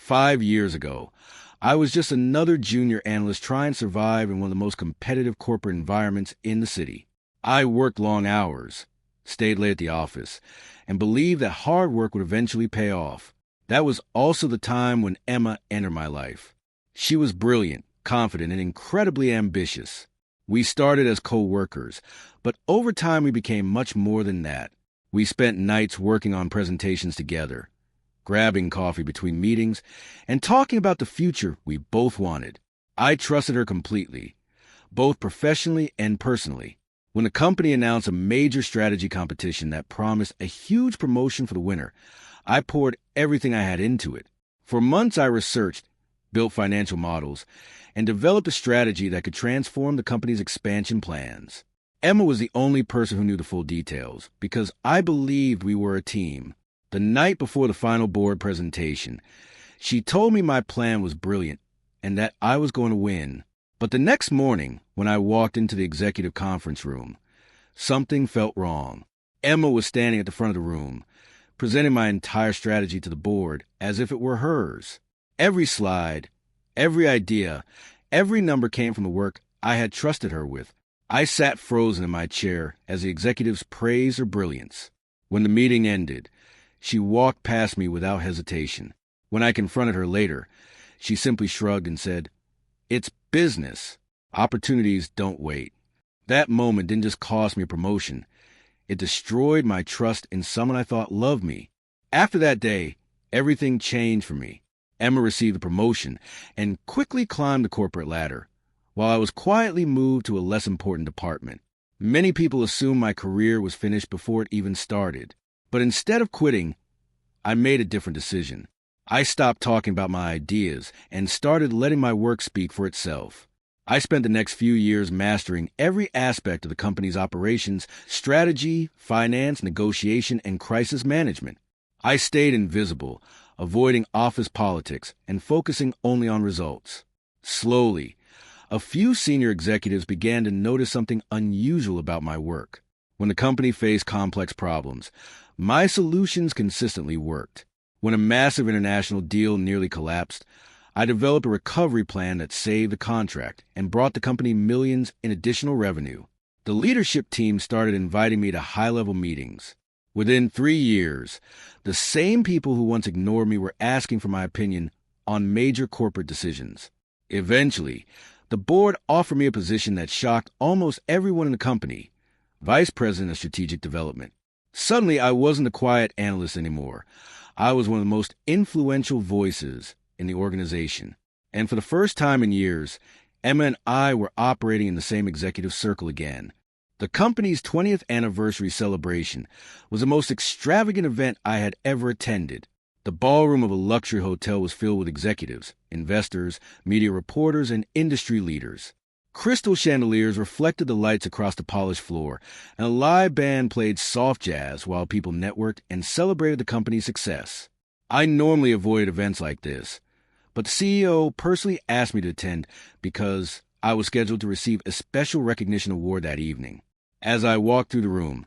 5 years ago, I was just another junior analyst trying to survive in one of the most competitive corporate environments in the city. I worked long hours, stayed late at the office, and believed that hard work would eventually pay off. That was also the time when Emma entered my life. She was brilliant, confident, and incredibly ambitious. We started as co-workers, but over time we became much more than that. We spent nights working on presentations together, grabbing coffee between meetings, and talking about the future we both wanted. I trusted her completely, both professionally and personally. When the company announced a major strategy competition that promised a huge promotion for the winner, I poured everything I had into it. For months I researched, built financial models, and developed a strategy that could transform the company's expansion plans. Emma was the only person who knew the full details, because I believed we were a team. The night before the final board presentation, she told me my plan was brilliant and that I was going to win. But the next morning, when I walked into the executive conference room, something felt wrong. Emma was standing at the front of the room, presenting my entire strategy to the board as if it were hers. Every slide, every idea, every number came from the work I had trusted her with. I sat frozen in my chair as the executives praised her brilliance. When the meeting ended, she walked past me without hesitation. When I confronted her later, she simply shrugged and said, "It's business. Opportunities don't wait." That moment didn't just cost me a promotion. It destroyed my trust in someone I thought loved me. After that day, everything changed for me. Emma received a promotion and quickly climbed the corporate ladder, while I was quietly moved to a less important department. Many people assumed my career was finished before it even started. But instead of quitting, I made a different decision. I stopped talking about my ideas and started letting my work speak for itself. I spent the next few years mastering every aspect of the company's operations, strategy, finance, negotiation, and crisis management. I stayed invisible, avoiding office politics and focusing only on results. Slowly, a few senior executives began to notice something unusual about my work. When the company faced complex problems, my solutions consistently worked. When a massive international deal nearly collapsed, I developed a recovery plan that saved the contract and brought the company millions in additional revenue. The leadership team started inviting me to high-level meetings. Within 3 years, the same people who once ignored me were asking for my opinion on major corporate decisions. Eventually, the board offered me a position that shocked almost everyone in the company: Vice President of Strategic Development. Suddenly, I wasn't a quiet analyst anymore. I was one of the most influential voices in the organization. And for the first time in years, Emma and I were operating in the same executive circle again. The company's 20th anniversary celebration was the most extravagant event I had ever attended. The ballroom of a luxury hotel was filled with executives, investors, media reporters, and industry leaders. Crystal chandeliers reflected the lights across the polished floor, and a live band played soft jazz while people networked and celebrated the company's success. I normally avoid events like this, but the CEO personally asked me to attend because I was scheduled to receive a special recognition award that evening. As I walked through the room,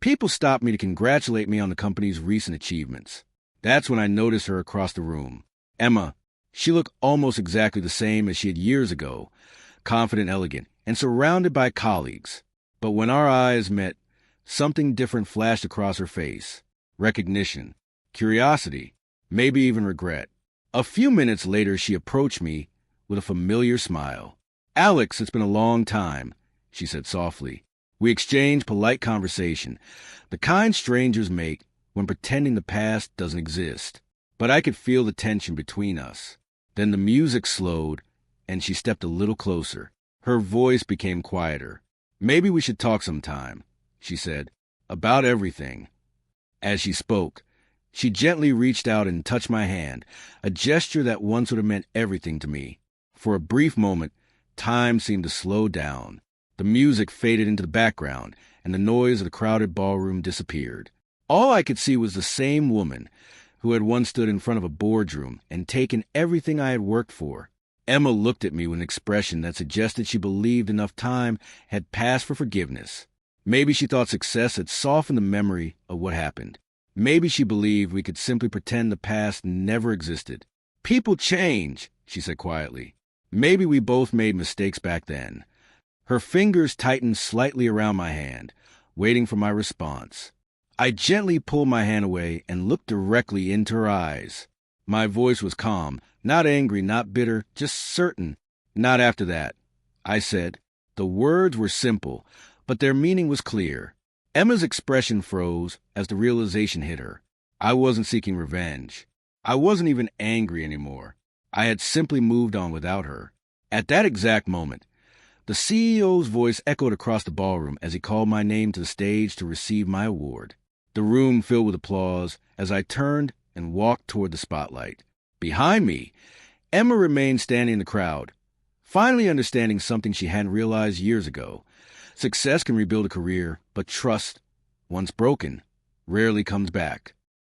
people stopped me to congratulate me on the company's recent achievements. That's when I noticed her across the room. Emma. She looked almost exactly the same as she had years ago, confident, elegant, and surrounded by colleagues. But when our eyes met, something different flashed across her face. Recognition, curiosity, maybe even regret. A few minutes later, she approached me with a familiar smile. "Alex, it's been a long time," she said softly. We exchanged polite conversation, the kind strangers make when pretending the past doesn't exist. But I could feel the tension between us. Then the music slowed, and she stepped a little closer. Her voice became quieter. "Maybe we should talk sometime," she said, "about everything." As she spoke, she gently reached out and touched my hand, a gesture that once would have meant everything to me. For a brief moment, time seemed to slow down. The music faded into the background, and the noise of the crowded ballroom disappeared. All I could see was the same woman who had once stood in front of a boardroom and taken everything I had worked for. Emma looked at me with an expression that suggested she believed enough time had passed for forgiveness. Maybe she thought success had softened the memory of what happened. Maybe she believed we could simply pretend the past never existed. People change, she said quietly. Maybe we both made mistakes back then. Her fingers tightened slightly around my hand, waiting for my response. I gently pulled my hand away and looked directly into her eyes. My voice was calm, not angry, not bitter, just certain. Not after that, I said. The words were simple, but their meaning was clear. Emma's expression froze as the realization hit her. I wasn't seeking revenge. I wasn't even angry anymore. I had simply moved on without her. At that exact moment, the CEO's voice echoed across the ballroom as he called my name to the stage to receive my award. The room filled with applause as I turned and walked toward the spotlight. Behind me, Emma remained standing in the crowd, finally understanding something she hadn't realized years ago. Success can rebuild a career, but trust, once broken, rarely comes back.